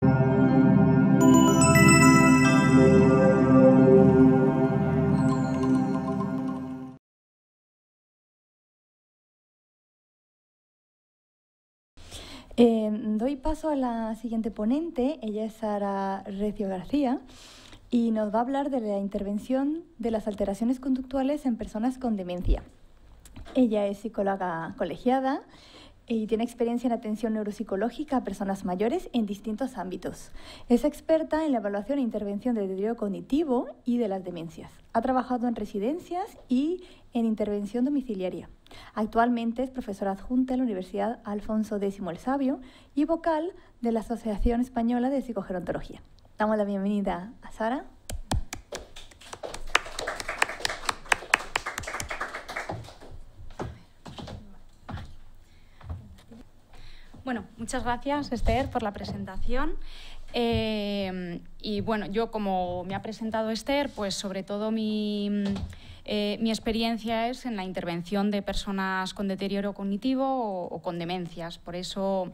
Doy paso a la siguiente ponente. Ella es Sara Recio García y nos va a hablar de la intervención de las alteraciones conductuales en personas con demencia. Ella es psicóloga colegiada y tiene experiencia en atención neuropsicológica a personas mayores en distintos ámbitos. Es experta en la evaluación e intervención del deterioro cognitivo y de las demencias. Ha trabajado en residencias y en intervención domiciliaria. Actualmente es profesora adjunta en la Universidad Alfonso X el Sabio y vocal de la Asociación Española de Psicogerontología. Damos la bienvenida a Sara. Bueno, muchas gracias, Esther, por la presentación. Y bueno, yo, como me ha presentado Esther, pues sobre todo mi experiencia es en la intervención de personas con deterioro cognitivo o con demencias. Por eso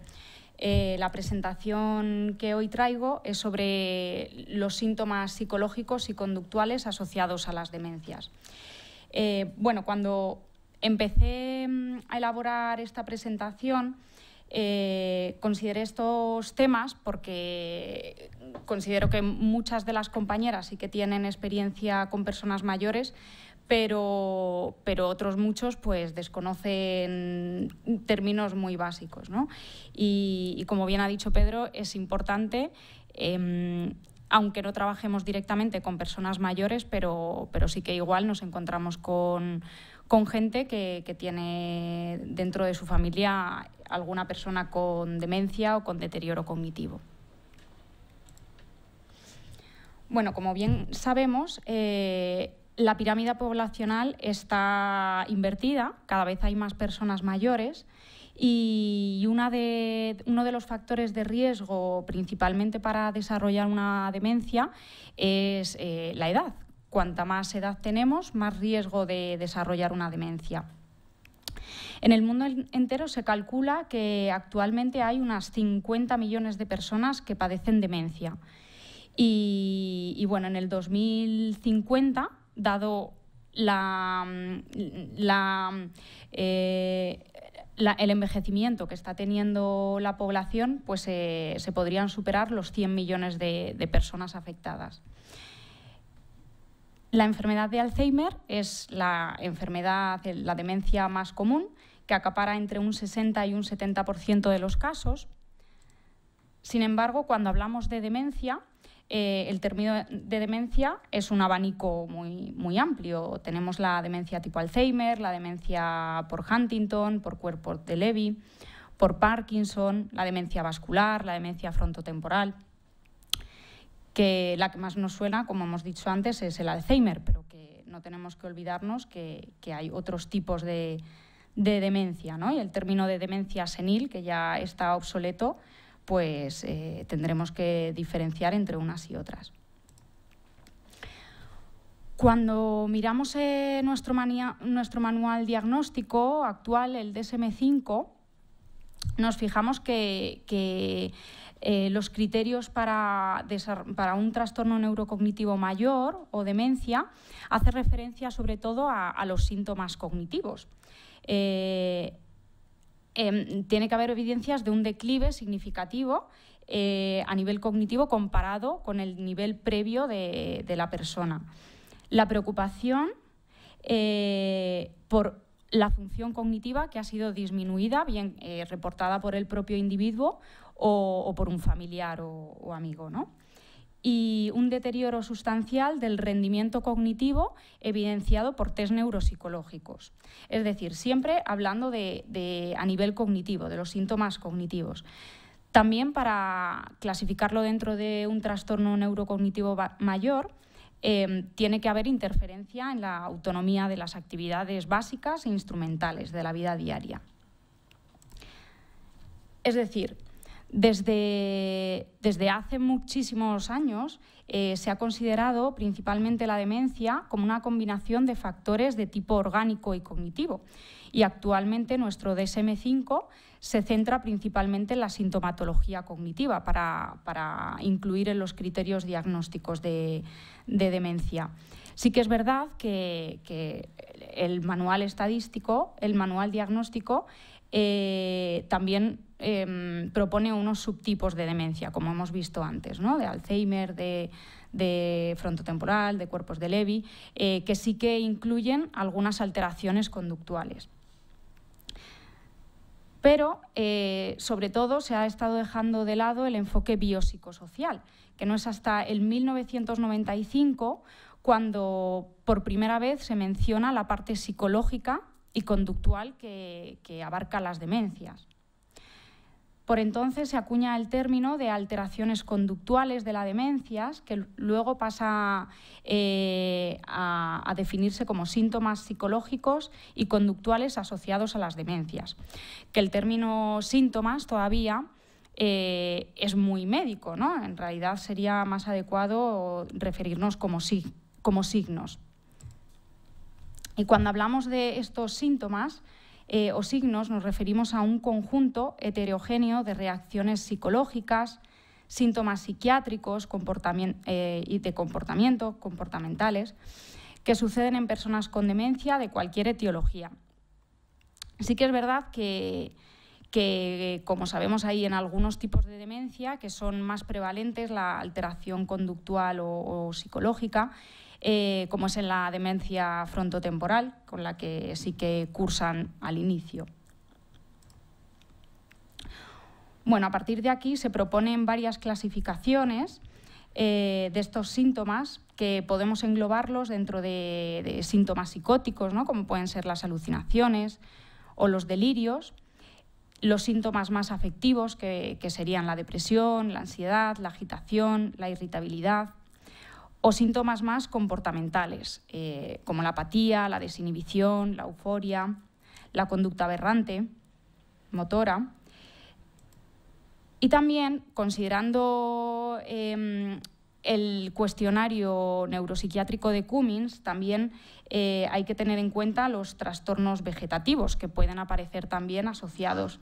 la presentación que hoy traigo es sobre los síntomas psicológicos y conductuales asociados a las demencias. Bueno, cuando empecé a elaborar esta presentación, consideré estos temas porque considero que muchas de las compañeras sí que tienen experiencia con personas mayores, pero otros muchos pues desconocen términos muy básicos, ¿no? Y como bien ha dicho Pedro, es importante, aunque no trabajemos directamente con personas mayores, pero sí que igual nos encontramos con gente que tiene dentro de su familia alguna persona con demencia o con deterioro cognitivo. Bueno, como bien sabemos, la pirámide poblacional está invertida, cada vez hay más personas mayores y uno de los factores de riesgo principalmente para desarrollar una demencia es la edad. Cuanta más edad tenemos, más riesgo de desarrollar una demencia. En el mundo entero se calcula que actualmente hay unas 50 millones de personas que padecen demencia. Y bueno, en el 2050, dado el envejecimiento que está teniendo la población, pues se podrían superar los 100 millones de personas afectadas. La enfermedad de Alzheimer es la demencia más común, que acapara entre un 60 y un 70% de los casos. Sin embargo, cuando hablamos de demencia, el término de demencia es un abanico muy amplio. Tenemos la demencia tipo Alzheimer, la demencia por Huntington, por cuerpo de Lewy, por Parkinson, la demencia vascular, la demencia frontotemporal, que la que más nos suena, como hemos dicho antes, es el Alzheimer, pero que no tenemos que olvidarnos que hay otros tipos de demencia, ¿no? Y el término de demencia senil, que ya está obsoleto, pues tendremos que diferenciar entre unas y otras. Cuando miramos nuestro manual diagnóstico actual, el DSM-5, nos fijamos que los criterios para un trastorno neurocognitivo mayor o demencia hace referencia sobre todo a los síntomas cognitivos. Tiene que haber evidencias de un declive significativo a nivel cognitivo comparado con el nivel previo de la persona. La preocupación por la función cognitiva que ha sido disminuida, bien reportada por el propio individuo o por un familiar o amigo, ¿no? Y un deterioro sustancial del rendimiento cognitivo evidenciado por test neuropsicológicos. Es decir, siempre hablando a nivel cognitivo, de los síntomas cognitivos. También, para clasificarlo dentro de un trastorno neurocognitivo mayor, tiene que haber interferencia en la autonomía de las actividades básicas e instrumentales de la vida diaria. Es decir, Desde hace muchísimos años se ha considerado principalmente la demencia como una combinación de factores de tipo orgánico y cognitivo. Y actualmente nuestro DSM-5 se centra principalmente en la sintomatología cognitiva para incluir en los criterios diagnósticos de demencia. Sí que es verdad que el manual estadístico, el manual diagnóstico, también propone unos subtipos de demencia, como hemos visto antes, ¿no? De Alzheimer, de frontotemporal, de cuerpos de Lewy, que sí que incluyen algunas alteraciones conductuales. Pero, sobre todo, se ha estado dejando de lado el enfoque biopsicosocial, que no es hasta el 1995 cuando por primera vez se menciona la parte psicológica y conductual que abarca las demencias. Por entonces se acuña el término de alteraciones conductuales de la demencia, que luego pasa a definirse como síntomas psicológicos y conductuales asociados a las demencias. Que el término síntomas todavía es muy médico, ¿no? En realidad sería más adecuado referirnos como signos. Y cuando hablamos de estos síntomas o signos, nos referimos a un conjunto heterogéneo de reacciones psicológicas, síntomas psiquiátricos y de comportamentales, que suceden en personas con demencia de cualquier etiología. Sí que es verdad que como sabemos, hay en algunos tipos de demencia que son más prevalentes la alteración conductual o psicológica, como es en la demencia frontotemporal, con la que sí que cursan al inicio. Bueno, a partir de aquí se proponen varias clasificaciones de estos síntomas que podemos englobarlos dentro de síntomas psicóticos, ¿no? Como pueden ser las alucinaciones o los delirios, los síntomas más afectivos que serían la depresión, la ansiedad, la agitación, la irritabilidad, o síntomas más comportamentales, como la apatía, la desinhibición, la euforia, la conducta aberrante, motora. Y también, considerando el cuestionario neuropsiquiátrico de Cummings, también hay que tener en cuenta los trastornos vegetativos que pueden aparecer también asociados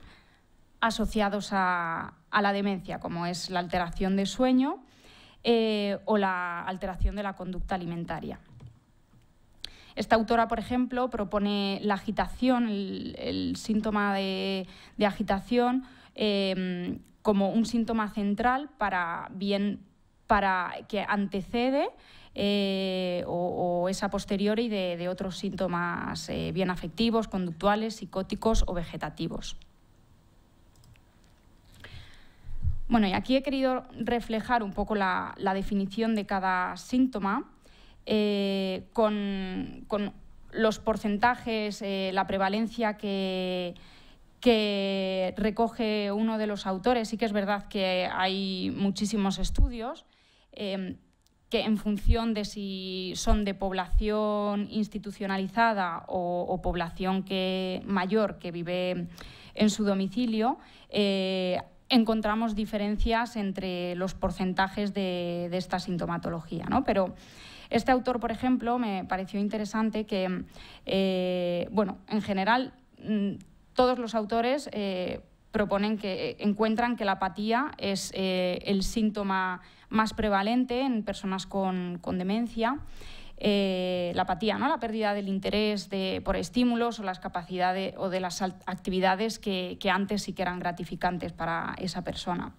a la demencia, como es la alteración de sueño o la alteración de la conducta alimentaria. Esta autora, por ejemplo, propone la agitación, el síntoma de agitación, como un síntoma central para que antecede o es a posteriori de otros síntomas bien afectivos, conductuales, psicóticos o vegetativos. Bueno, y aquí he querido reflejar un poco la definición de cada síntoma con los porcentajes, la prevalencia que recoge uno de los autores. Sí que es verdad que hay muchísimos estudios que en función de si son de población institucionalizada o población mayor que vive en su domicilio, encontramos diferencias entre los porcentajes de esta sintomatología, ¿no? Pero este autor, por ejemplo, me pareció interesante que, en general, todos los autores encuentran que la apatía es el síntoma más prevalente en personas con demencia. La apatía, ¿no? La pérdida del interés por estímulos o las capacidades o de las actividades que antes sí que eran gratificantes para esa persona.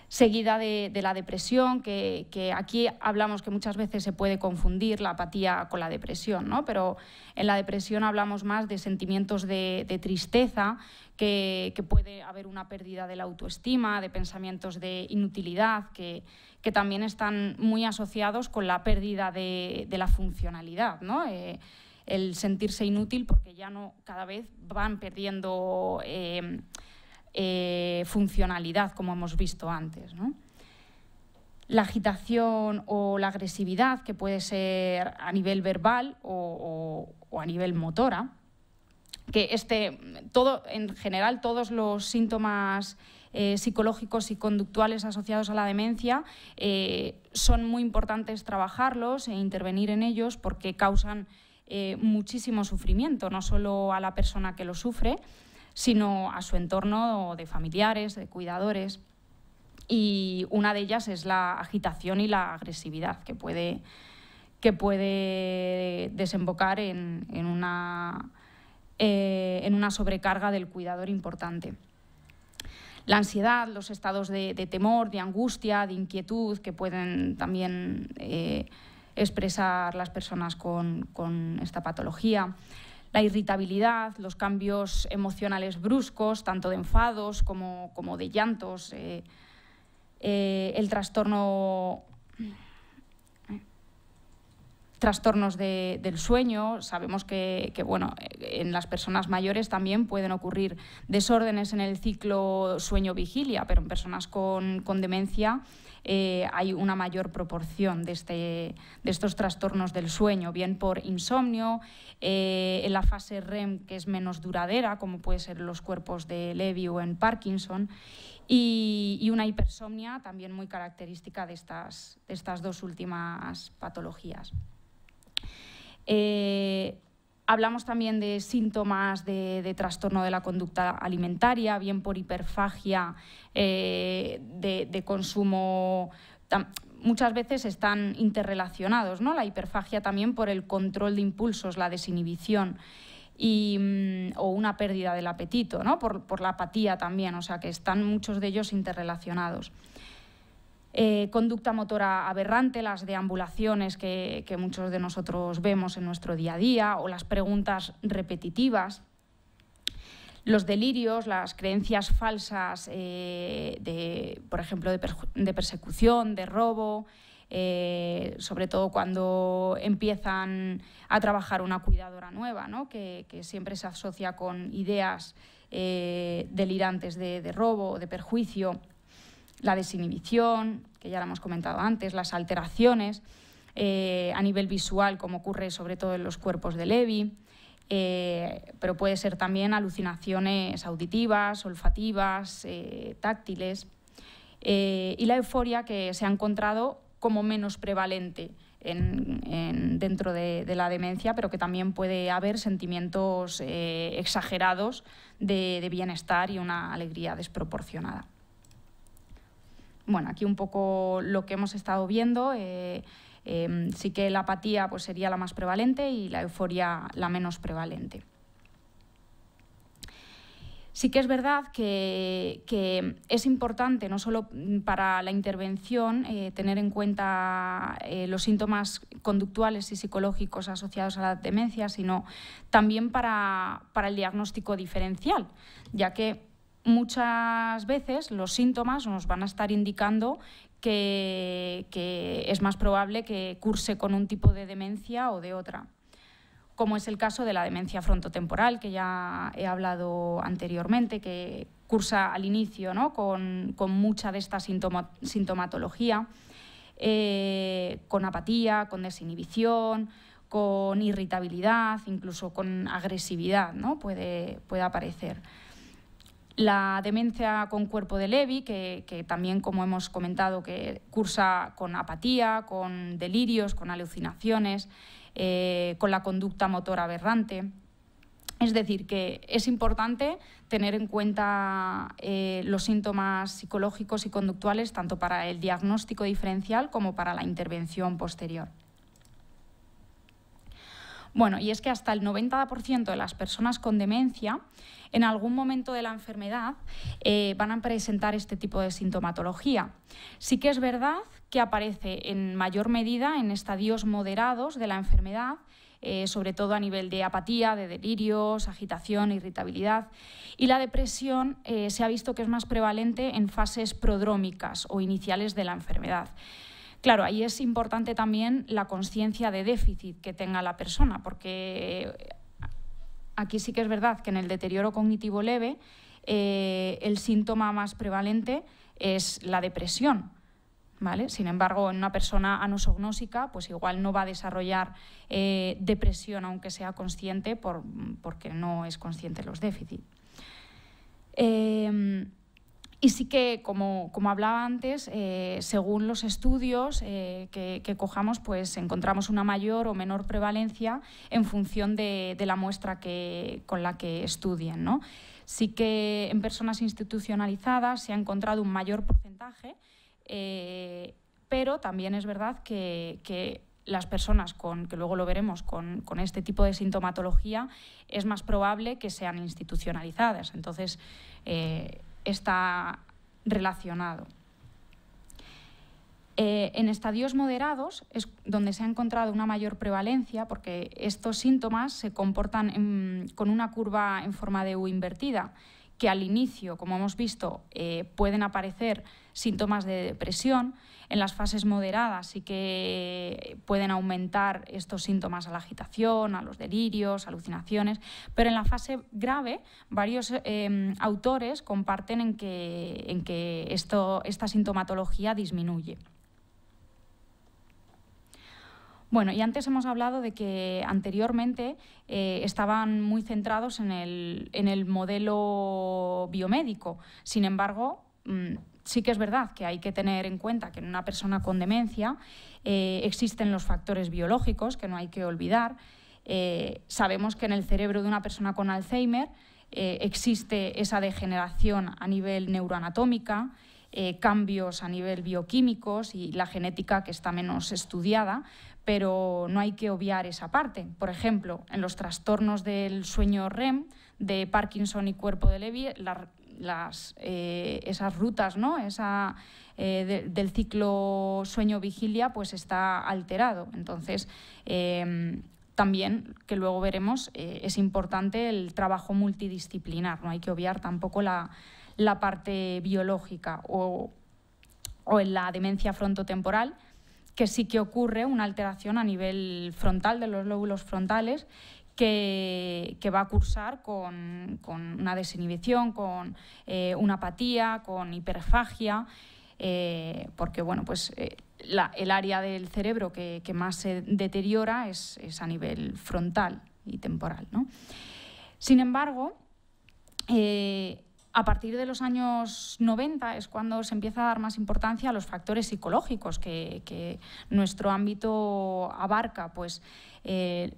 Seguida de la depresión, que aquí hablamos que muchas veces se puede confundir la apatía con la depresión, ¿no? Pero en la depresión hablamos más de sentimientos de tristeza, que puede haber una pérdida de la autoestima, de pensamientos de inutilidad, que también están muy asociados con la pérdida de la funcionalidad, ¿no? El sentirse inútil porque ya no, cada vez van perdiendo funcionalidad, como hemos visto antes, ¿no? La agitación o la agresividad, que puede ser a nivel verbal o a nivel motora, que en general todos los síntomas psicológicos y conductuales asociados a la demencia, son muy importantes trabajarlos e intervenir en ellos porque causan muchísimo sufrimiento, no solo a la persona que lo sufre, sino a su entorno de familiares, de cuidadores. Y una de ellas es la agitación y la agresividad, que puede desembocar en una sobrecarga del cuidador importante. La ansiedad, los estados de temor, de angustia, de inquietud que pueden también expresar las personas con esta patología. La irritabilidad, los cambios emocionales bruscos, tanto de enfados como de llantos, el trastornos del sueño. Sabemos que bueno, en las personas mayores también pueden ocurrir desórdenes en el ciclo sueño-vigilia, pero en personas con demencia hay una mayor proporción de estos trastornos del sueño, bien por insomnio, en la fase REM, que es menos duradera, como puede ser los cuerpos de Levy o en Parkinson, y una hipersomnia también muy característica de estas dos últimas patologías. Hablamos también de síntomas de trastorno de la conducta alimentaria, bien por hiperfagia, de consumo. Muchas veces están interrelacionados, ¿no? La hiperfagia también por el control de impulsos, la desinhibición, o una pérdida del apetito, ¿no? Por la apatía también, o sea que están muchos de ellos interrelacionados. Conducta motora aberrante, las deambulaciones que muchos de nosotros vemos en nuestro día a día, o las preguntas repetitivas, los delirios, las creencias falsas, por ejemplo, de persecución, de robo, sobre todo cuando empiezan a trabajar una cuidadora nueva, ¿no? que siempre se asocia con ideas delirantes de robo o de perjuicio. La desinhibición, que ya la hemos comentado antes, las alteraciones a nivel visual, como ocurre sobre todo en los cuerpos de Levy, pero puede ser también alucinaciones auditivas, olfativas, táctiles, y la euforia, que se ha encontrado como menos prevalente dentro de la demencia, pero que también puede haber sentimientos exagerados de bienestar y una alegría desproporcionada. Bueno, aquí un poco lo que hemos estado viendo, sí que la apatía pues, sería la más prevalente y la euforia la menos prevalente. Sí que es verdad que es importante, no solo para la intervención, tener en cuenta los síntomas conductuales y psicológicos asociados a la demencia, sino también para el diagnóstico diferencial, ya que muchas veces los síntomas nos van a estar indicando que es más probable que curse con un tipo de demencia o de otra, como es el caso de la demencia frontotemporal, que ya he hablado anteriormente, que cursa al inicio, ¿no? con mucha de esta sintomatología, con apatía, con desinhibición, con irritabilidad, incluso con agresividad, ¿no? puede aparecer. La demencia con cuerpo de Levy, que también, como hemos comentado, que cursa con apatía, con delirios, con alucinaciones, con la conducta motora aberrante. Es decir, que es importante tener en cuenta los síntomas psicológicos y conductuales tanto para el diagnóstico diferencial como para la intervención posterior. Bueno, y es que hasta el 90% de las personas con demencia, en algún momento de la enfermedad, van a presentar este tipo de sintomatología. Sí que es verdad que aparece en mayor medida en estadios moderados de la enfermedad, sobre todo a nivel de apatía, de delirios, agitación, irritabilidad. Y la depresión se ha visto que es más prevalente en fases prodrómicas o iniciales de la enfermedad. Claro, ahí es importante también la consciencia de déficit que tenga la persona, porque aquí sí que es verdad que en el deterioro cognitivo leve el síntoma más prevalente es la depresión, ¿vale? Sin embargo, en una persona anosognósica, pues igual no va a desarrollar depresión, aunque sea consciente, porque no es consciente de los déficits. Y Y sí que, como hablaba antes, según los estudios que cojamos, pues encontramos una mayor o menor prevalencia en función de la muestra con la que estudien, ¿no? Sí que en personas institucionalizadas se ha encontrado un mayor porcentaje, pero también es verdad que las personas que luego lo veremos con este tipo de sintomatología es más probable que sean institucionalizadas. Entonces, está relacionado. En estadios moderados es donde se ha encontrado una mayor prevalencia, porque estos síntomas se comportan con una curva en forma de U invertida, que al inicio, como hemos visto, pueden aparecer síntomas de depresión. En las fases moderadas sí que pueden aumentar estos síntomas a la agitación, a los delirios, alucinaciones, pero en la fase grave varios autores comparten en que esta sintomatología disminuye. Bueno, y antes hemos hablado de que anteriormente estaban muy centrados en el modelo biomédico. Sin embargo, sí que es verdad que hay que tener en cuenta que en una persona con demencia existen los factores biológicos, que no hay que olvidar. Sabemos que en el cerebro de una persona con Alzheimer existe esa degeneración a nivel neuroanatómica, cambios a nivel bioquímicos y la genética, que está menos estudiada, pero no hay que obviar esa parte. Por ejemplo, en los trastornos del sueño REM, de Parkinson y cuerpo de Levy, esas rutas, ¿no? Del ciclo sueño-vigilia, pues está alterado. Entonces, también, que luego veremos, es importante el trabajo multidisciplinar. No hay que obviar tampoco la parte biológica, o en la demencia frontotemporal, que sí que ocurre una alteración a nivel frontal de los lóbulos frontales que va a cursar con una desinhibición, con una apatía, con hiperfagia, porque bueno, pues, el área del cerebro que más se deteriora es a nivel frontal y temporal, ¿no? Sin embargo, a partir de los años 90 es cuando se empieza a dar más importancia a los factores psicológicos que nuestro ámbito abarca, pues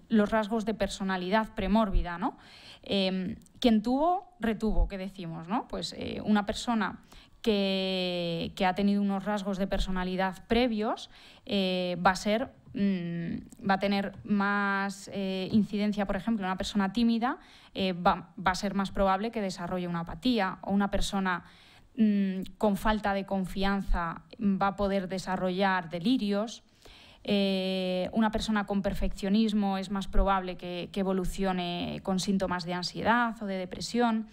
los rasgos de personalidad premórbida, ¿no? Quien tuvo, retuvo, que decimos, ¿no? Pues una persona que ha tenido unos rasgos de personalidad previos va a tener más incidencia. Por ejemplo, una persona tímida va a ser más probable que desarrolle una apatía, o una persona con falta de confianza va a poder desarrollar delirios. Una persona con perfeccionismo es más probable que evolucione con síntomas de ansiedad o de depresión.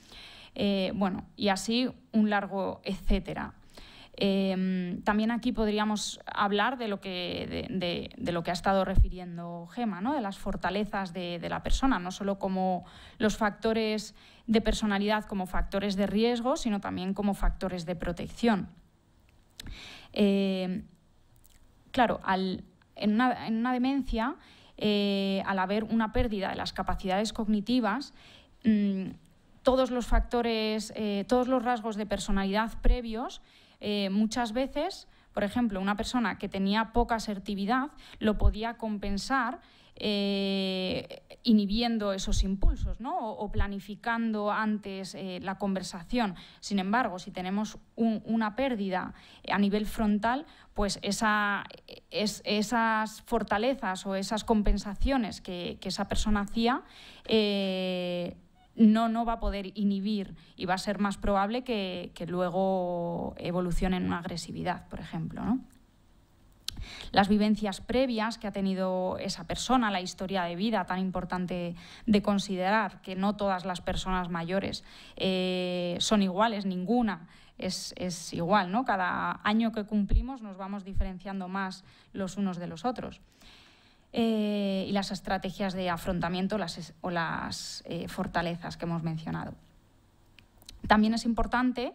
Bueno, y así un largo etcétera. También aquí podríamos hablar de lo que ha estado refiriendo Gemma, ¿no? De las fortalezas de la persona, no solo como los factores de personalidad como factores de riesgo, sino también como factores de protección. Claro, en una demencia, al haber una pérdida de las capacidades cognitivas, todos los factores, todos los rasgos de personalidad previos, muchas veces, por ejemplo, una persona que tenía poca asertividad lo podía compensar inhibiendo esos impulsos, ¿no? o planificando antes la conversación. Sin embargo, si tenemos una pérdida a nivel frontal, pues esas fortalezas o esas compensaciones que esa persona hacía no va a poder inhibir, y va a ser más probable que luego evolucione en una agresividad, por ejemplo, ¿no? Las vivencias previas que ha tenido esa persona, la historia de vida, tan importante de considerar, que no todas las personas mayores son iguales, ninguna es igual, ¿no? Cada año que cumplimos nos vamos diferenciando más los unos de los otros. Y las estrategias de afrontamiento o las fortalezas que hemos mencionado. También es importante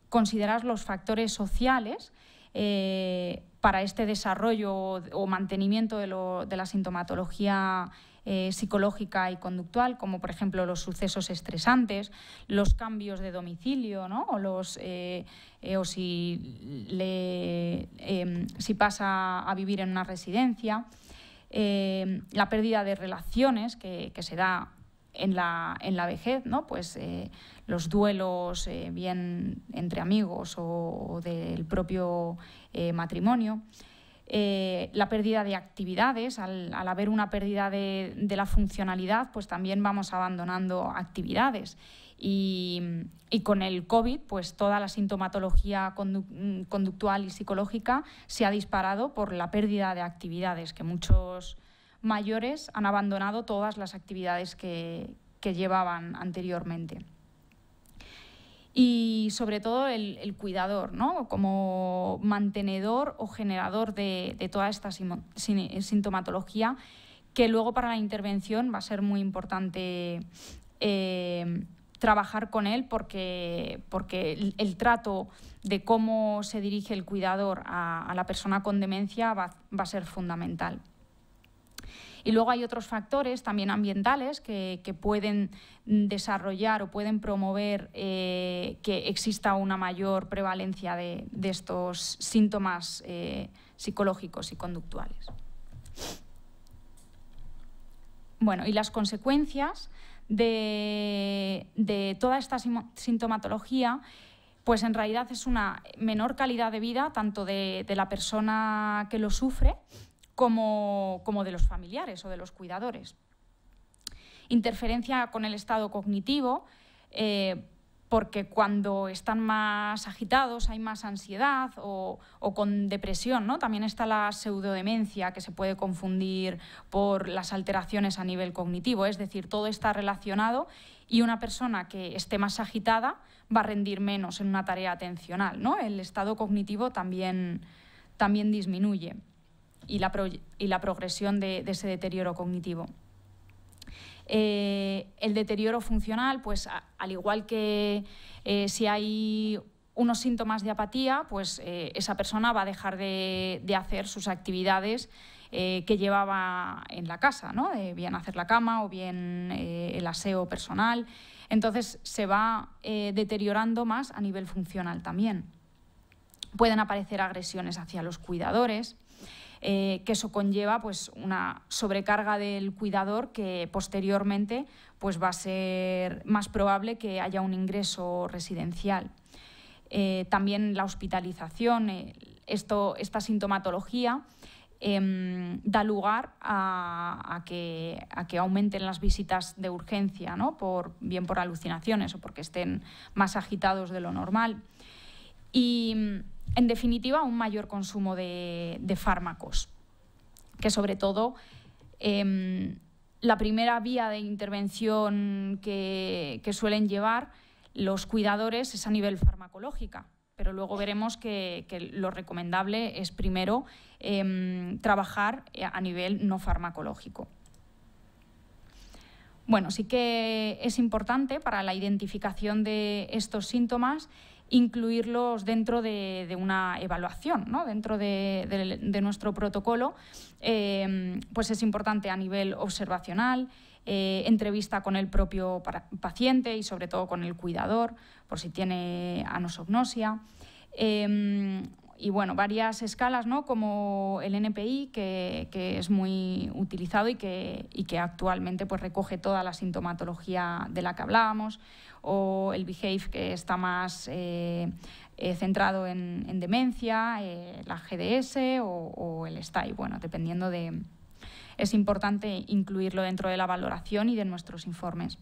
considerar los factores sociales para este desarrollo o mantenimiento de la sintomatología psicológica y conductual, como por ejemplo los sucesos estresantes, los cambios de domicilio, ¿no? O si pasa a vivir en una residencia, la pérdida de relaciones que se da en la vejez, ¿no? Pues los duelos bien entre amigos o del propio matrimonio. La pérdida de actividades, al haber una pérdida de la funcionalidad, pues también vamos abandonando actividades. Y con el COVID, pues toda la sintomatología conductual y psicológica se ha disparado por la pérdida de actividades, que muchos mayores han abandonado todas las actividades que llevaban anteriormente. Y sobre todo el cuidador, ¿no? Como mantenedor o generador de toda esta sintomatología, que luego para la intervención va a ser muy importante trabajar con él, porque el trato de cómo se dirige el cuidador a la persona con demencia va a ser fundamental. Y luego hay otros factores también ambientales que pueden desarrollar o pueden promover que exista una mayor prevalencia de estos síntomas psicológicos y conductuales. Bueno, y las consecuencias de toda esta sintomatología, pues en realidad es una menor calidad de vida tanto de la persona que lo sufre como de los familiares o de los cuidadores. Interferencia con el estado cognitivo, porque cuando están más agitados hay más ansiedad o con depresión, ¿no? También está la pseudodemencia, que se puede confundir por las alteraciones a nivel cognitivo, es decir, todo está relacionado y una persona que esté más agitada va a rendir menos en una tarea atencional, ¿no? El estado cognitivo también disminuye. Y la progresión de ese deterioro cognitivo. El deterioro funcional, pues al igual que si hay unos síntomas de apatía, pues esa persona va a dejar de hacer sus actividades que llevaba en la casa, ¿no? Bien hacer la cama o bien el aseo personal. Entonces se va deteriorando más a nivel funcional también. Pueden aparecer agresiones hacia los cuidadores, que eso conlleva pues una sobrecarga del cuidador que posteriormente pues va a ser más probable que haya un ingreso residencial. También la hospitalización, esta sintomatología da lugar a que aumenten las visitas de urgencia, ¿no? Bien por alucinaciones o porque estén más agitados de lo normal. Y en definitiva, un mayor consumo de fármacos, que sobre todo la primera vía de intervención que suelen llevar los cuidadores es a nivel farmacológica, pero luego veremos que lo recomendable es primero trabajar a nivel no farmacológico. Bueno, sí que es importante para la identificación de estos síntomas incluirlos dentro de una evaluación, ¿no? Dentro de nuestro protocolo, pues es importante a nivel observacional, entrevista con el propio paciente y sobre todo con el cuidador, por si tiene anosognosia. Y bueno, varias escalas, ¿no? Como el NPI, que es muy utilizado y que actualmente pues recoge toda la sintomatología de la que hablábamos, o el Behave, que está más centrado en demencia, la GDS o el STAI, bueno, dependiendo de... Es importante incluirlo dentro de la valoración y de nuestros informes.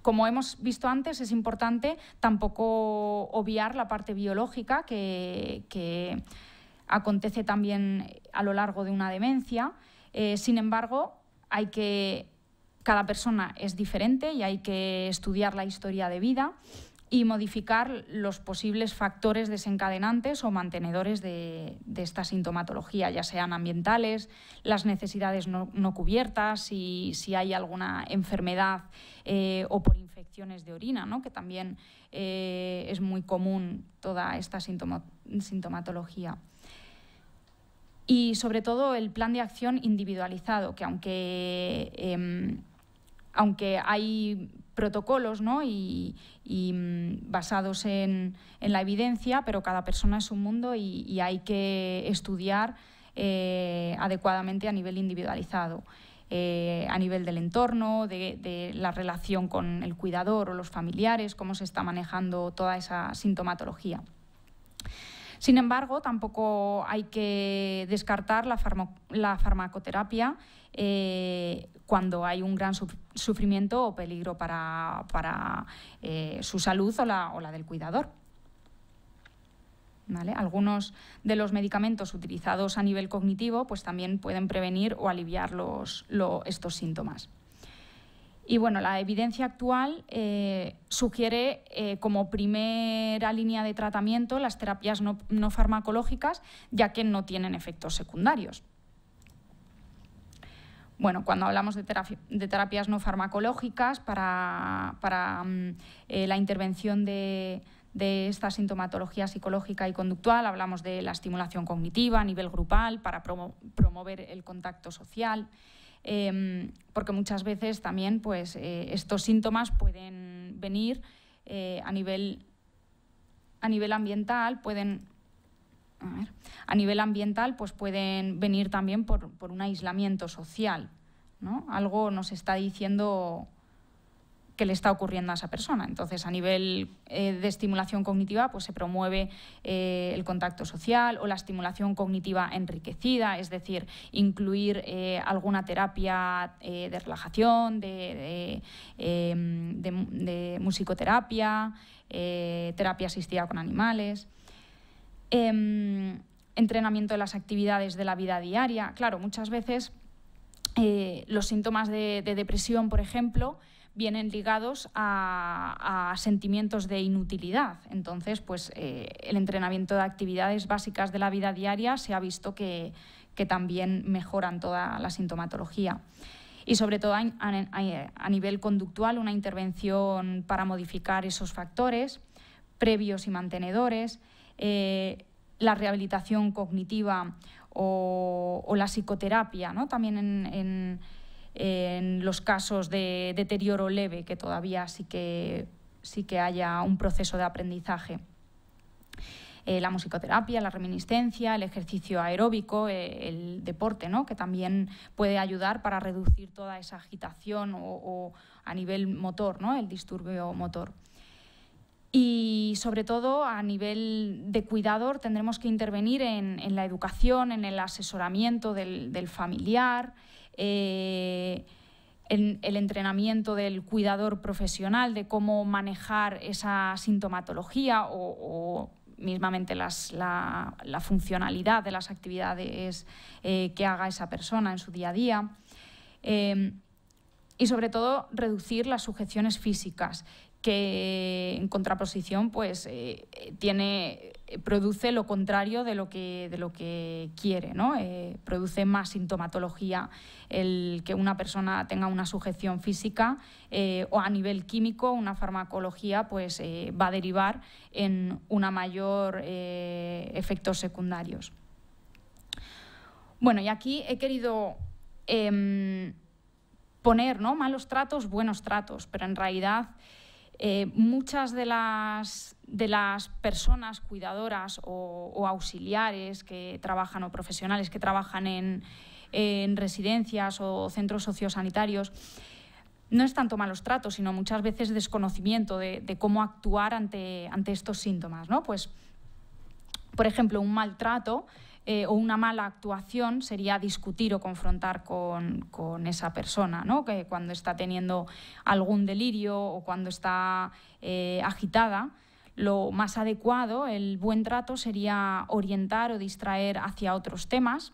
Como hemos visto antes, es importante tampoco obviar la parte biológica que acontece también a lo largo de una demencia. Sin embargo, cada persona es diferente y hay que estudiar la historia de vida y modificar los posibles factores desencadenantes o mantenedores de esta sintomatología, ya sean ambientales, las necesidades no cubiertas, si hay alguna enfermedad o por infecciones de orina, ¿no? Que también es muy común toda esta sintomatología. Y sobre todo el plan de acción individualizado, que aunque hay protocolos, ¿no? y basados en la evidencia, pero cada persona es un mundo y hay que estudiar adecuadamente a nivel individualizado, a nivel del entorno, de la relación con el cuidador o los familiares, cómo se está manejando toda esa sintomatología. Sin embargo, tampoco hay que descartar la farmacoterapia cuando hay un gran sufrimiento o peligro para su salud o la del cuidador. ¿Vale? Algunos de los medicamentos utilizados a nivel cognitivo pues también pueden prevenir o aliviar estos síntomas. Y bueno, la evidencia actual sugiere como primera línea de tratamiento las terapias no farmacológicas, ya que no tienen efectos secundarios. Bueno, cuando hablamos de terapias no farmacológicas para la intervención de esta sintomatología psicológica y conductual, hablamos de la estimulación cognitiva a nivel grupal para promover el contacto social, porque muchas veces también pues, estos síntomas pueden venir a nivel ambiental, pues pueden venir también por un aislamiento social, ¿no? Algo nos está diciendo que le está ocurriendo a esa persona. Entonces, a nivel de estimulación cognitiva, pues se promueve el contacto social o la estimulación cognitiva enriquecida, es decir, incluir alguna terapia de relajación, de musicoterapia, terapia asistida con animales, entrenamiento de las actividades de la vida diaria. Claro, muchas veces los síntomas de depresión, por ejemplo, vienen ligados a sentimientos de inutilidad. Entonces, pues, el entrenamiento de actividades básicas de la vida diaria se ha visto que también mejoran toda la sintomatología. Y sobre todo a nivel conductual, una intervención para modificar esos factores previos y mantenedores, la rehabilitación cognitiva o la psicoterapia, ¿no? También en los casos de deterioro leve, que todavía sí que haya un proceso de aprendizaje. La musicoterapia, la reminiscencia, el ejercicio aeróbico, el deporte, ¿no? Que también puede ayudar para reducir toda esa agitación o a nivel motor, ¿no? El disturbio motor. Y sobre todo a nivel de cuidador tendremos que intervenir en la educación, en el asesoramiento del familiar, en el entrenamiento del cuidador profesional de cómo manejar esa sintomatología o mismamente la funcionalidad de las actividades que haga esa persona en su día a día. Y sobre todo reducir las sujeciones físicas, que en contraposición pues, produce lo contrario de lo que quiere, ¿no? Produce más sintomatología el que una persona tenga una sujeción física o a nivel químico una farmacología pues, va a derivar en una mayor efectos secundarios. Bueno, y aquí he querido poner, ¿no? Malos tratos, buenos tratos, pero en realidad muchas de las personas cuidadoras o auxiliares que trabajan o profesionales que trabajan en residencias o centros sociosanitarios no es tanto malos tratos, sino muchas veces desconocimiento de cómo actuar ante estos síntomas, ¿no? Pues, por ejemplo, un maltrato o una mala actuación sería discutir o confrontar con esa persona, ¿no? Que cuando está teniendo algún delirio o cuando está agitada, lo más adecuado, el buen trato, sería orientar o distraer hacia otros temas.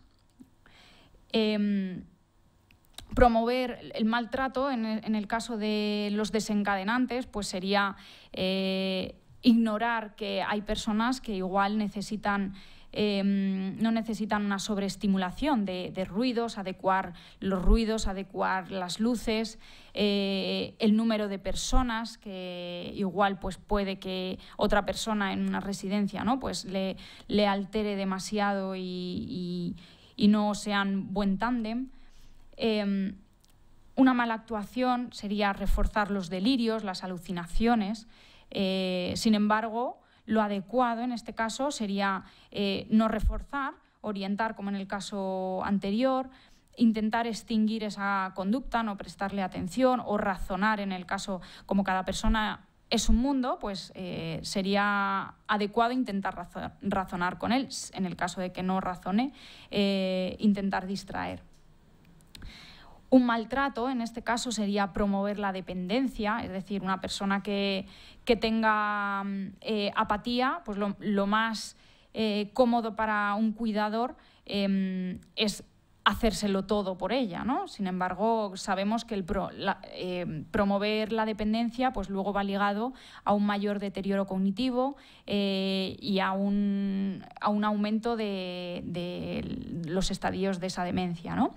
Promover el maltrato, en el caso de los desencadenantes, pues sería ignorar que hay personas que igual necesitan no necesitan una sobreestimulación de ruidos, adecuar los ruidos, adecuar las luces, el número de personas, que igual pues puede que otra persona en una residencia, ¿no? Pues le altere demasiado y y no sean buen tándem. Una mala actuación sería reforzar los delirios, las alucinaciones. Sin embargo, lo adecuado en este caso sería no reforzar, orientar, como en el caso anterior, intentar extinguir esa conducta, no prestarle atención o razonar en el caso, como cada persona es un mundo, pues sería adecuado intentar razonar con él. En el caso de que no razone, intentar distraer. Un maltrato, en este caso, sería promover la dependencia, es decir, una persona que tenga apatía, pues lo más cómodo para un cuidador es hacérselo todo por ella, ¿no? Sin embargo, sabemos que promover la dependencia pues luego va ligado a un mayor deterioro cognitivo y a un aumento de los estadios de esa demencia, ¿no?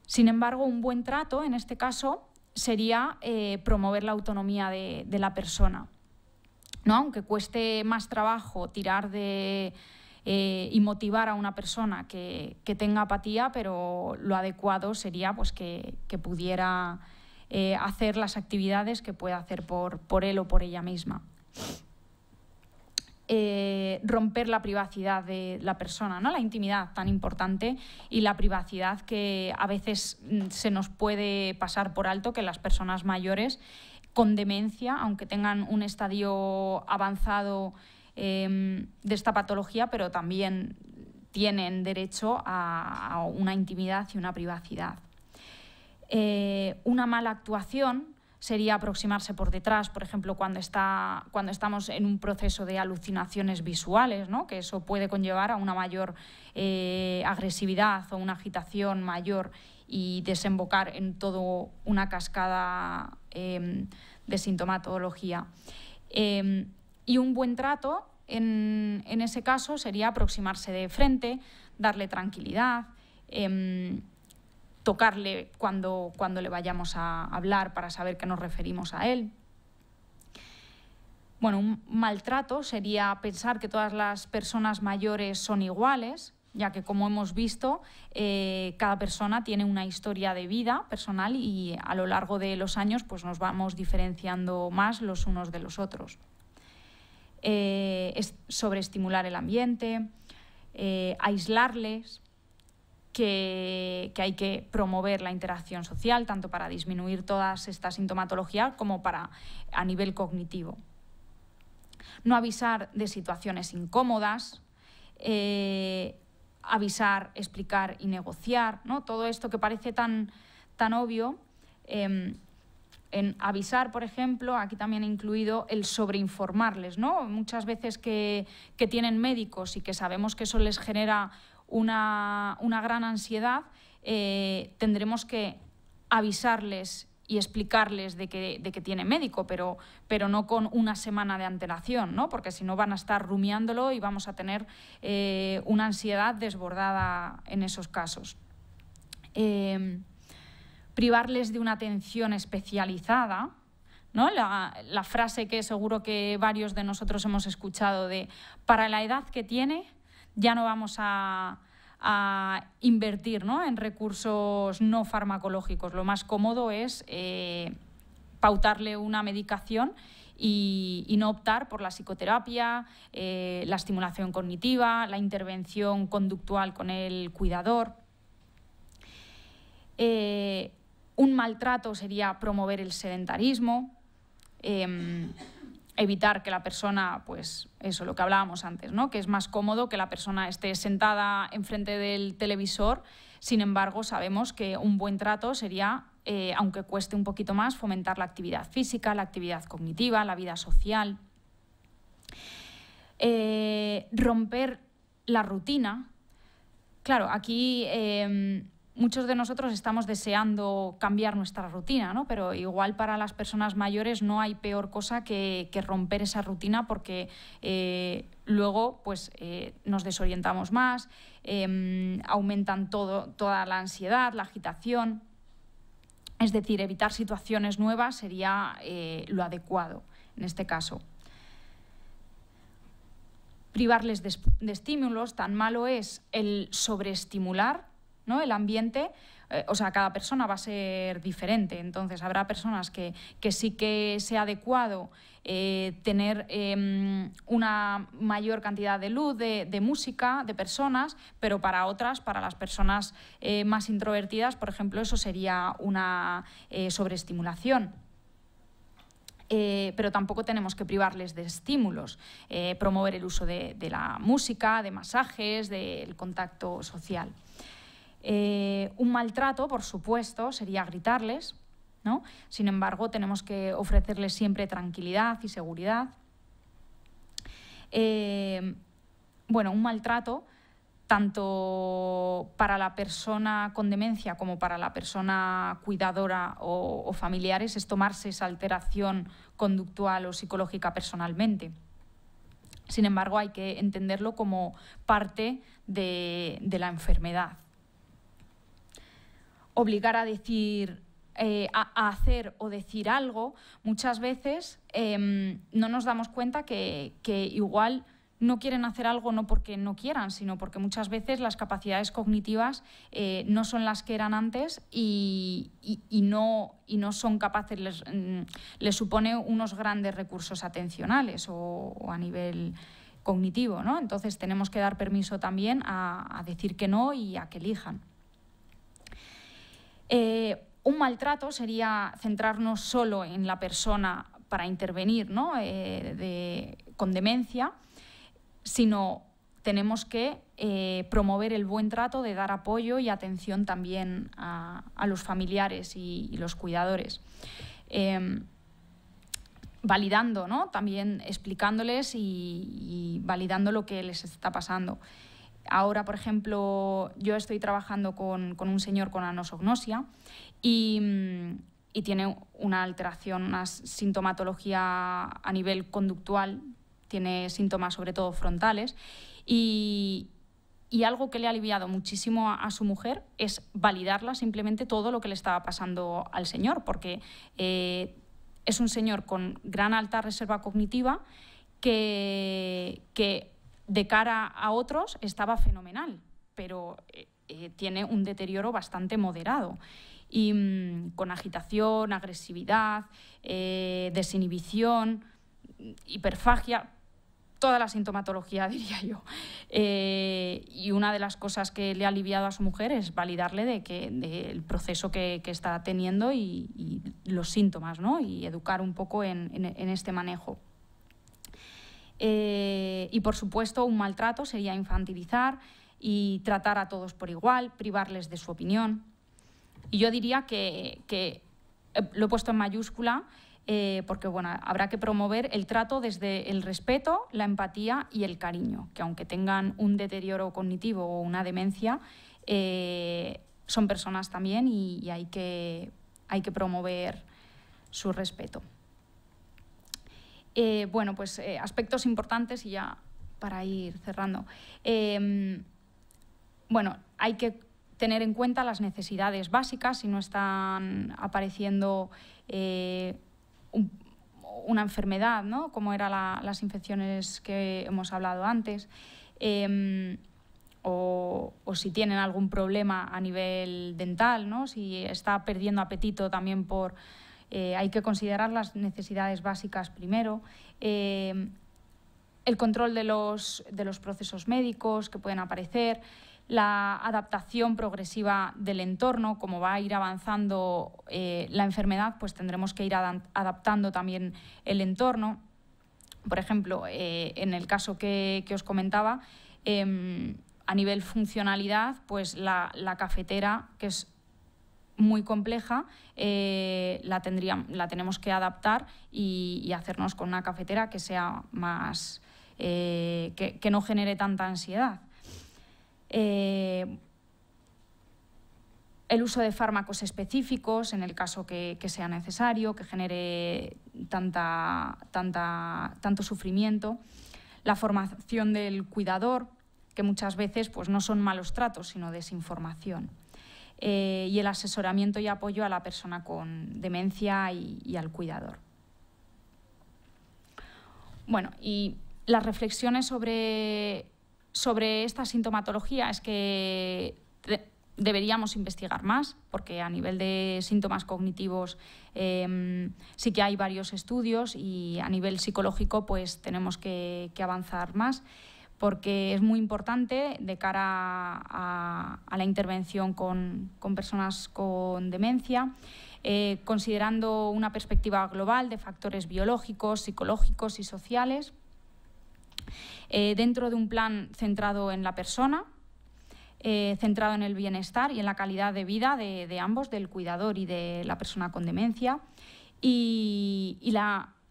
Sin embargo, un buen trato, en este caso, sería promover la autonomía de la persona, ¿no? Aunque cueste más trabajo tirar y motivar a una persona que tenga apatía, pero lo adecuado sería pues, que pudiera hacer las actividades que pueda hacer por él o por ella misma. Romper la privacidad de la persona, ¿no? La intimidad tan importante y la privacidad que a veces se nos puede pasar por alto, que las personas mayores con demencia, aunque tengan un estadio avanzado de esta patología, pero también tienen derecho a una intimidad y una privacidad. Una mala actuación sería aproximarse por detrás, por ejemplo, cuando estamos en un proceso de alucinaciones visuales, ¿no? Que eso puede conllevar a una mayor agresividad o una agitación mayor y desembocar en toda una cascada de sintomatología. Y un buen trato en ese caso sería aproximarse de frente, darle tranquilidad, tocarle cuando le vayamos a hablar para saber que nos referimos a él. Bueno, un maltrato sería pensar que todas las personas mayores son iguales, ya que, como hemos visto, cada persona tiene una historia de vida personal y a lo largo de los años pues, nos vamos diferenciando más los unos de los otros. Sobreestimular el ambiente, aislarles, que hay que promover la interacción social, tanto para disminuir todas estas sintomatologías como a nivel cognitivo. No avisar de situaciones incómodas, avisar, explicar y negociar, ¿no? Todo esto que parece tan obvio. En avisar, por ejemplo, aquí también he incluido el sobreinformarles, ¿no? Muchas veces que tienen médicos y que sabemos que eso les genera una gran ansiedad, tendremos que avisarles y explicarles de que tiene médico, pero no con una semana de antelación, ¿no? Porque si no van a estar rumiándolo y vamos a tener una ansiedad desbordada en esos casos. Privarles de una atención especializada, ¿no? La frase que seguro que varios de nosotros hemos escuchado de para la edad que tiene ya no vamos a invertir, ¿no? En recursos no farmacológicos. Lo más cómodo es pautarle una medicación y no optar por la psicoterapia, la estimulación cognitiva, la intervención conductual con el cuidador. Un maltrato sería promover el sedentarismo, evitar que la persona, pues eso, lo que hablábamos antes, ¿no? Que es más cómodo que la persona esté sentada enfrente del televisor. Sin embargo, sabemos que un buen trato sería, aunque cueste un poquito más, fomentar la actividad física, la actividad cognitiva, la vida social. Romper la rutina. Claro, aquí muchos de nosotros estamos deseando cambiar nuestra rutina, ¿no? Pero igual para las personas mayores no hay peor cosa que romper esa rutina, porque luego pues, nos desorientamos más, aumentan toda la ansiedad, la agitación. Es decir, evitar situaciones nuevas sería lo adecuado en este caso. privarles de estímulos. Tan malo es el sobreestimular, ¿no?, el ambiente. O sea, cada persona va a ser diferente. Entonces, habrá personas que sí que sea adecuado tener una mayor cantidad de luz, de música, de personas, pero para otras, para las personas más introvertidas, por ejemplo, eso sería una sobreestimulación. Pero tampoco tenemos que privarles de estímulos, promover el uso de la música, de masajes, del contacto social. Un maltrato, por supuesto, sería gritarles, ¿no? Sin embargo, tenemos que ofrecerles siempre tranquilidad y seguridad. Bueno, un maltrato, tanto para la persona con demencia como para la persona cuidadora o familiares, es tomarse esa alteración conductual o psicológica personalmente. Sin embargo, hay que entenderlo como parte de la enfermedad. Obligar a decir, a hacer o decir algo, muchas veces no nos damos cuenta que igual no quieren hacer algo no porque no quieran, sino porque muchas veces las capacidades cognitivas no son las que eran antes y no son capaces, les supone unos grandes recursos atencionales o a nivel cognitivo, ¿no? Entonces tenemos que dar permiso también a decir que no y a que elijan. Un maltrato sería centrarnos solo en la persona para intervenir, ¿no?, con demencia, sino tenemos que promover el buen trato, de dar apoyo y atención también a los familiares y los cuidadores. Validando, ¿no?, también explicándoles y validando lo que les está pasando. Ahora, por ejemplo, yo estoy trabajando con un señor con anosognosia y tiene una alteración, una sintomatología a nivel conductual, tiene síntomas sobre todo frontales y algo que le ha aliviado muchísimo a su mujer es validarla simplemente todo lo que le estaba pasando al señor, porque es un señor con gran alta reserva cognitiva que de cara a otros estaba fenomenal, pero tiene un deterioro bastante moderado y con agitación, agresividad, desinhibición, hiperfagia, toda la sintomatología, diría yo. Y una de las cosas que le ha aliviado a su mujer es validarle del proceso que está teniendo y los síntomas, ¿no?, y educar un poco en este manejo. Y, por supuesto, un maltrato sería infantilizar y tratar a todos por igual, privarles de su opinión. Y yo diría que lo he puesto en mayúscula porque bueno, habrá que promover el trato desde el respeto, la empatía y el cariño, que aunque tengan un deterioro cognitivo o una demencia, son personas también y hay que promover su respeto. Bueno, pues aspectos importantes y ya para ir cerrando. Bueno, hay que tener en cuenta las necesidades básicas si no están apareciendo una enfermedad, ¿no?, como eran las infecciones que hemos hablado antes, o si tienen algún problema a nivel dental, ¿no?, si está perdiendo apetito también hay que considerar las necesidades básicas primero, el control de los procesos médicos que pueden aparecer, la adaptación progresiva del entorno. Como va a ir avanzando la enfermedad, pues tendremos que ir adaptando también el entorno. Por ejemplo, en el caso que os comentaba, a nivel funcionalidad, pues la cafetera, que es muy compleja, la tenemos que adaptar y hacernos con una cafetera que sea más que no genere tanta ansiedad. El uso de fármacos específicos en el caso que sea necesario, que genere tanto sufrimiento. La formación del cuidador, que muchas veces pues, no son malos tratos, sino desinformación. Y el asesoramiento y apoyo a la persona con demencia y al cuidador. Bueno, y las reflexiones sobre esta sintomatología es que deberíamos investigar más, porque a nivel de síntomas cognitivos sí que hay varios estudios, y a nivel psicológico pues tenemos que avanzar más, porque es muy importante de cara a la intervención con personas con demencia, considerando una perspectiva global de factores biológicos, psicológicos y sociales, dentro de un plan centrado en la persona, centrado en el bienestar y en la calidad de vida de ambos, del cuidador y de la persona con demencia, y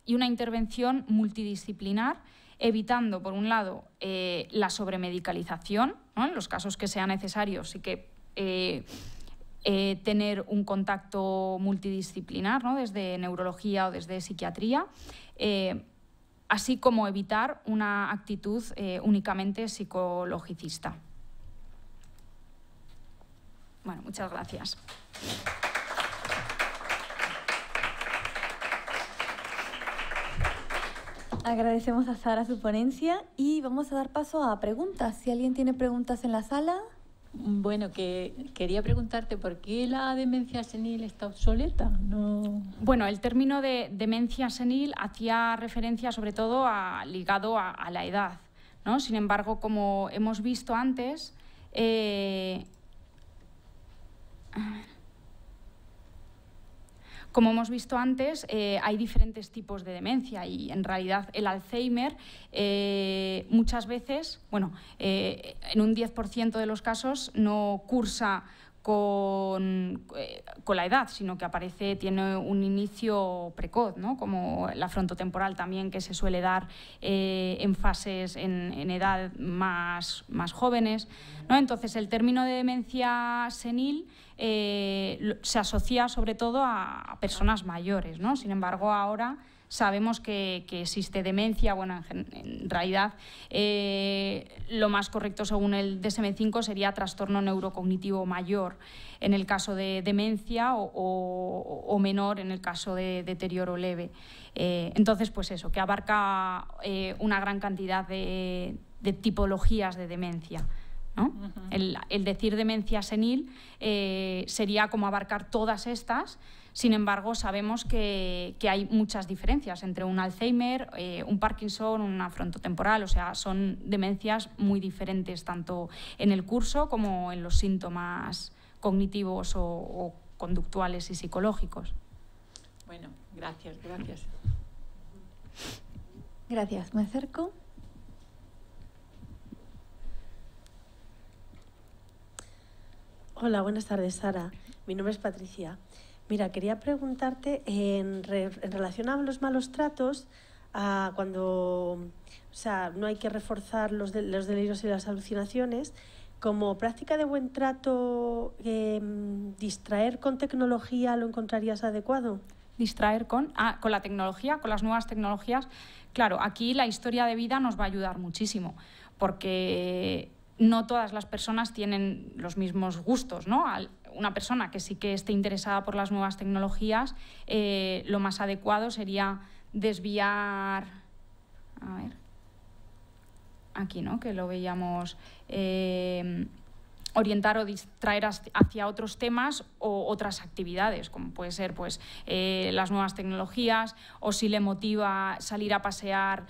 una intervención multidisciplinar, evitando, por un lado, la sobremedicalización, ¿no? En los casos que sea necesario, sí que tener un contacto multidisciplinar, ¿no? Desde neurología o desde psiquiatría, así como evitar una actitud únicamente psicologicista. Bueno, muchas gracias. Agradecemos a Sara su ponencia y vamos a dar paso a preguntas. Si alguien tiene preguntas en la sala. Bueno, quería preguntarte por qué la demencia senil está obsoleta. No... Bueno, el término de demencia senil hacía referencia sobre todo ligado a la edad, ¿no? Sin embargo, como hemos visto antes, hay diferentes tipos de demencia, y en realidad el Alzheimer muchas veces, en un 10% de los casos no cursa con la edad, sino que tiene un inicio precoz, ¿no? Como la frontotemporal también, que se suele dar en fases en edad más jóvenes, ¿no? Entonces, el término de demencia senil se asocia sobre todo a personas mayores, ¿no? Sin embargo, ahora sabemos que existe demencia. Bueno, en realidad lo más correcto según el DSM-5 sería trastorno neurocognitivo mayor en el caso de demencia, o menor en el caso de deterioro leve. Entonces, pues eso, que abarca una gran cantidad de tipologías de demencia, ¿no? El decir demencia senil sería como abarcar todas estas. Sin embargo, sabemos que hay muchas diferencias entre un Alzheimer, un Parkinson, una frontotemporal. O sea, son demencias muy diferentes tanto en el curso como en los síntomas cognitivos o conductuales y psicológicos. Bueno, gracias. Gracias. Me acerco. Hola, buenas tardes, Sara. Mi nombre es Patricia. Mira, quería preguntarte en relación a los malos tratos, cuando no hay que reforzar los delirios y las alucinaciones, como práctica de buen trato, distraer con tecnología, ¿lo encontrarías adecuado? Distraer con la tecnología, con las nuevas tecnologías. Claro, aquí la historia de vida nos va a ayudar muchísimo, porque no todas las personas tienen los mismos gustos, ¿no? Una persona que sí que esté interesada por las nuevas tecnologías, lo más adecuado sería desviar, a ver, aquí, ¿no? Que lo veíamos, orientar o distraer hacia otros temas o otras actividades, como puede ser pues, las nuevas tecnologías, o si le motiva salir a pasear,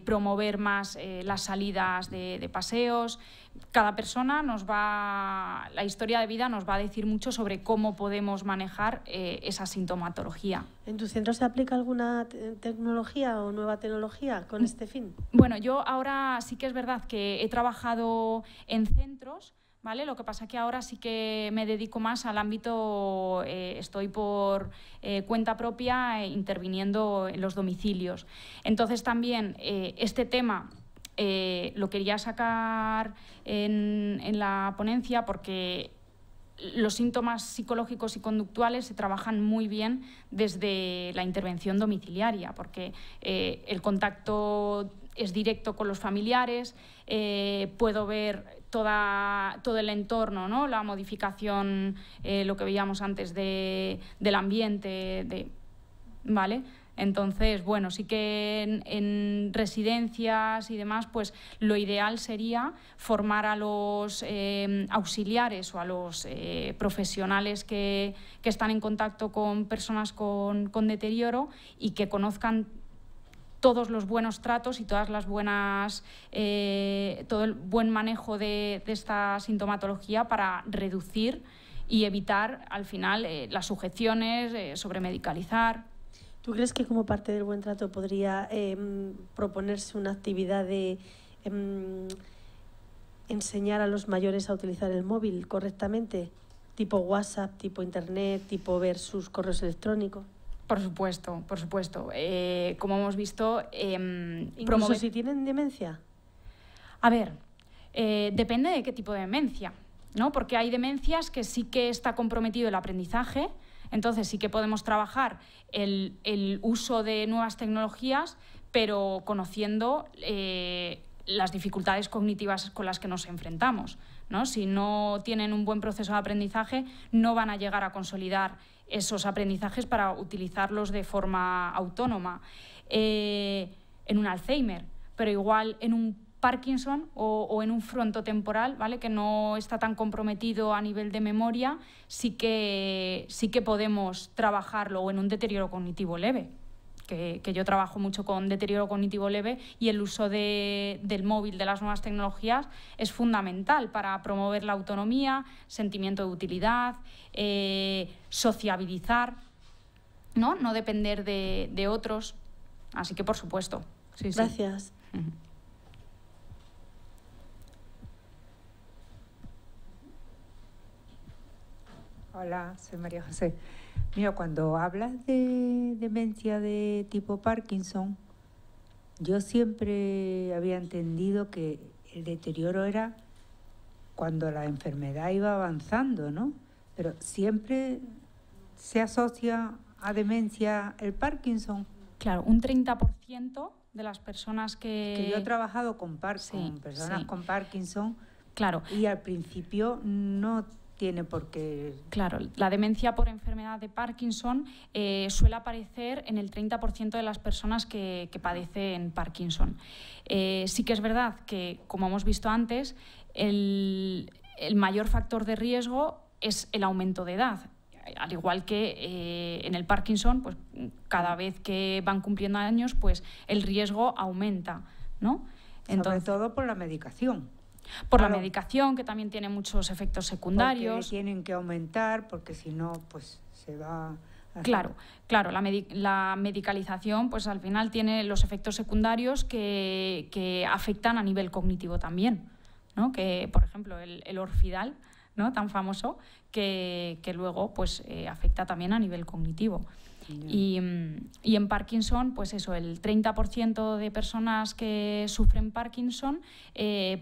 promover más las salidas de paseos. Cada persona la historia de vida nos va a decir mucho sobre cómo podemos manejar esa sintomatología. ¿En tu centro se aplica alguna tecnología o nueva tecnología con este fin? Bueno, yo ahora sí que es verdad que he trabajado en centros, ¿vale? Lo que pasa que ahora sí que me dedico más al ámbito, estoy por cuenta propia interviniendo en los domicilios. Entonces también este tema lo quería sacar en la ponencia porque los síntomas psicológicos y conductuales se trabajan muy bien desde la intervención domiciliaria, porque el contacto es directo con los familiares, puedo ver todo el entorno, ¿no? La modificación, lo que veíamos antes del ambiente, ¿vale? Entonces, bueno, sí que en residencias y demás, pues lo ideal sería formar a los auxiliares o a los profesionales que están en contacto con personas con deterioro y que conozcan todos los buenos tratos y todas las buenas, todo el buen manejo de esta sintomatología para reducir y evitar al final las sujeciones, sobremedicalizar. ¿Tú crees que como parte del buen trato podría proponerse una actividad de enseñar a los mayores a utilizar el móvil correctamente? Tipo WhatsApp, tipo Internet, tipo ver sus correos electrónicos. Por supuesto, por supuesto. Como hemos visto... Incluso si tienen demencia. A ver, depende de qué tipo de demencia, ¿no? Porque hay demencias que sí que está comprometido el aprendizaje. Entonces sí que podemos trabajar el uso de nuevas tecnologías, pero conociendo las dificultades cognitivas con las que nos enfrentamos, ¿no? Si no tienen un buen proceso de aprendizaje, no van a llegar a consolidar esos aprendizajes para utilizarlos de forma autónoma. En un Alzheimer, pero igual en un Parkinson o en un frontotemporal, ¿vale? Que no está tan comprometido a nivel de memoria, sí que podemos trabajarlo, o en un deterioro cognitivo leve, que yo trabajo mucho con deterioro cognitivo leve, y el uso del móvil, de las nuevas tecnologías, es fundamental para promover la autonomía, sentimiento de utilidad, sociabilizar, ¿no? No depender de otros. Así que, por supuesto. Sí, Gracias. Sí. Hola, soy María José. Mira, cuando hablas de demencia de tipo Parkinson, yo siempre había entendido que el deterioro era cuando la enfermedad iba avanzando, ¿no? Pero siempre se asocia a demencia el Parkinson. Claro, un 30% de las personas que yo he trabajado con personas con Parkinson. Claro. Y al principio no tiene por qué... Claro, la demencia por enfermedad de Parkinson suele aparecer en el 30% de las personas que padecen Parkinson. Sí que es verdad que, como hemos visto antes, el mayor factor de riesgo es el aumento de edad. Al igual que en el Parkinson, pues cada vez que van cumpliendo años, pues el riesgo aumenta, ¿no? Sobre todo por la medicación. Por la medicación, que también tiene muchos efectos secundarios. Porque tienen que aumentar, porque si no, pues se va... Claro, la medicalización, pues al final tiene los efectos secundarios que afectan a nivel cognitivo también, ¿no? Que, por ejemplo, el Orfidal, ¿no? Tan famoso, que luego pues afecta también a nivel cognitivo. Y en Parkinson, pues eso, el 30% de personas que sufren Parkinson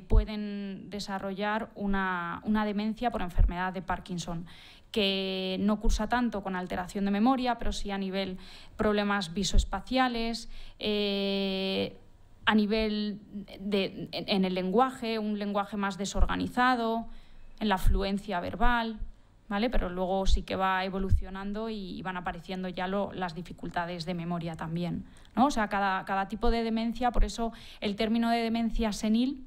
pueden desarrollar una demencia por enfermedad de Parkinson, que no cursa tanto con alteración de memoria, pero sí a nivel problemas visoespaciales, a nivel en el lenguaje, un lenguaje más desorganizado, en la fluencia verbal, ¿vale? Pero luego sí que va evolucionando y van apareciendo ya las dificultades de memoria también, ¿no? O sea, cada tipo de demencia, por eso el término de demencia senil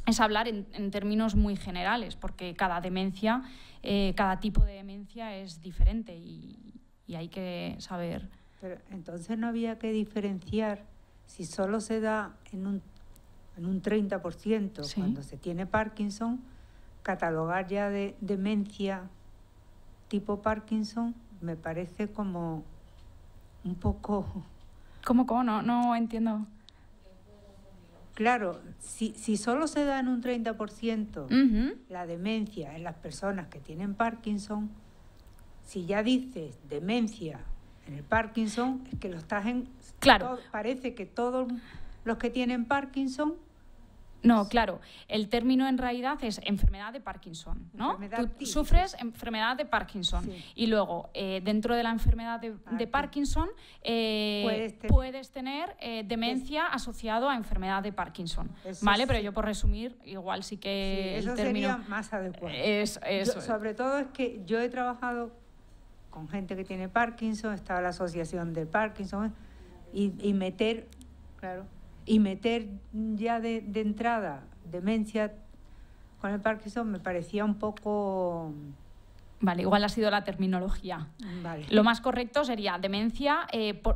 es hablar en términos muy generales, porque cada demencia, cada tipo de demencia es diferente y hay que saber... Pero entonces no había que diferenciar si solo se da en un 30%, ¿sí? Cuando se tiene Parkinson, catalogar ya de demencia tipo Parkinson me parece como un poco... ¿Cómo? No entiendo. Claro, si solo se da en un 30% la demencia en las personas que tienen Parkinson, si ya dices demencia en el Parkinson, es que lo estás en... Claro. Parece que todos los que tienen Parkinson... No, claro, el término en realidad es enfermedad de Parkinson, ¿no? Tú sufres enfermedad de Parkinson, sí. Y luego dentro de la enfermedad de Parkinson puedes tener demencia asociado a enfermedad de Parkinson, eso ¿vale? Sí. Pero yo por resumir, igual sí que sí, eso el término sería más adecuado. Eso. Sobre todo es que yo he trabajado con gente que tiene Parkinson, estaba la Asociación del Parkinson, y meter, claro, y meter ya de entrada demencia con el Parkinson me parecía un poco... Vale, igual ha sido la terminología. Vale. Lo más correcto sería demencia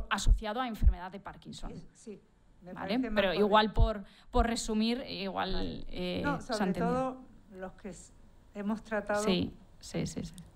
asociado a enfermedad de Parkinson. Sí, me ¿vale? parece más Pero correcto. igual por resumir, igual vale. No, se ha sobre entendido. todo los que hemos tratado Sí.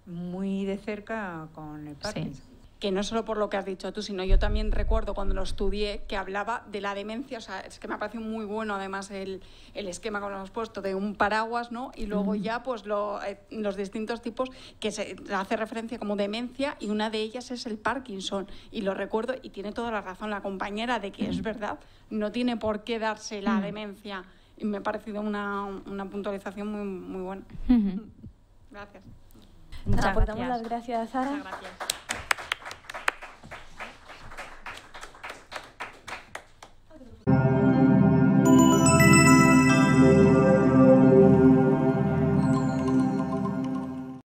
muy de cerca con el Parkinson. Sí. Que no solo por lo que has dicho tú, sino yo también recuerdo cuando lo estudié que hablaba de la demencia, o sea, es que me ha parecido muy bueno además el esquema que nos hemos puesto de un paraguas, ¿no? Y luego ya pues los distintos tipos que se hace referencia como demencia y una de ellas es el Parkinson. Y lo recuerdo y tiene toda la razón la compañera de que es verdad, no tiene por qué darse la demencia. Y me ha parecido una puntualización muy, muy buena. Gracias. Muchas Pues damos gracias. las gracias, Sara. Muchas gracias.